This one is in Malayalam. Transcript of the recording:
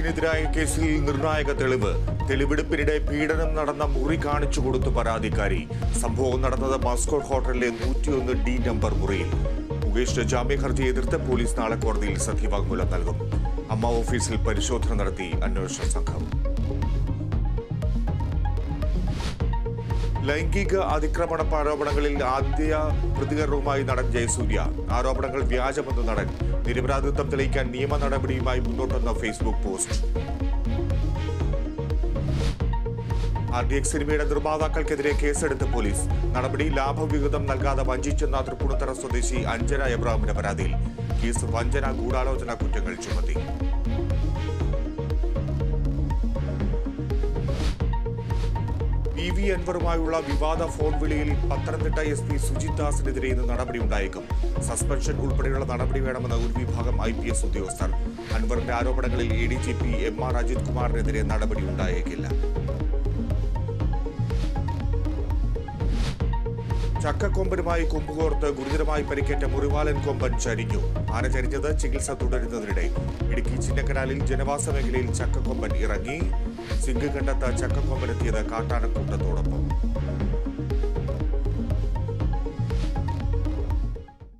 പോലീസിനെതിരായ കേസിൽ നിർണായക തെളിവെടുപ്പിനിടെ പീഡനം നടന്ന മുറി കാണിച്ചു കൊടുത്തു പരാതിക്കാരി. സംഭവം നടന്നത് മാസ്കോട്ട് ഹോട്ടലിലെ 101D നമ്പർ മുറിയിൽ. മുകേഷിന്റെ ജാമ്യ ഹർജി എതിർത്ത് പോലീസ് നാളെ കോടതിയിൽ സത്യവാങ്മൂലം നൽകും. അമ്മ ഓഫീസിൽ പരിശോധന നടത്തി അന്വേഷണ സംഘം. ലൈംഗിക അതിക്രമണ ആരോപണങ്ങളിൽ ആദ്യ പ്രതികരണവുമായി നടൻ ജയസൂര്യ. ആരോപണങ്ങൾ വ്യാജമെന്ന് നടൻ. നിരപരാധിത്വം തെളിയിക്കാൻ നിയമ നടപടിയുമായി മുന്നോട്ടെന്ന ഫേസ്ബുക്ക് പോസ്റ്റ്. RDX സിനിമയുടെ നിർമ്മാതാക്കൾക്കെതിരെ കേസെടുത്ത് പോലീസ്. നടപടി ലാഭവിഹിതം നൽകാതെ വഞ്ചിച്ചെന്ന തൃപ്പൂണിത്തറ സ്വദേശി അഞ്ജന എബ്രഹാമിന്റെ പരാതിയിൽ. കേസ് വഞ്ചന, ഗൂഢാലോചന കുറ്റങ്ങൾ ചുമത്തി. PV അൻവറുമായുള്ള വിവാദ ഫോൺ വിളിയിൽ പത്തനംതിട്ട SP സുജിത് ദാസിനെതിരെ ഇന്ന് നടപടിയുണ്ടായേക്കും. സസ്പെൻഷൻ ഉൾപ്പെടെയുള്ള നടപടി വേണമെന്ന ഒരു വിഭാഗം IPS ഉദ്യോഗസ്ഥർ. അൻവറിന്റെ ആരോപണങ്ങളിൽ ADGP MR അജിത് കുമാറിനെതിരെ നടപടിയുണ്ടായേക്കില്ല. ചക്കക്കൊമ്പനുമായി കൊമ്പുകോർത്ത് ഗുരുതരമായി പരിക്കേറ്റ മുറിവാലൻ കൊമ്പൻ ചരിഞ്ഞു. ആന ചരിഞ്ഞത് ചികിത്സ തുടരുന്നതിനിടെ. ഇടുക്കി ചിന്നക്കനാലിൽ ജനവാസ മേഖലയിൽ ചക്കക്കൊമ്പൻ ഇറങ്ങി. സിംഗ് കണ്ടെത്ത ചക്കക്കൊമ്പനെത്തിയത് കാട്ടാനക്കൂട്ടത്തോടൊപ്പം.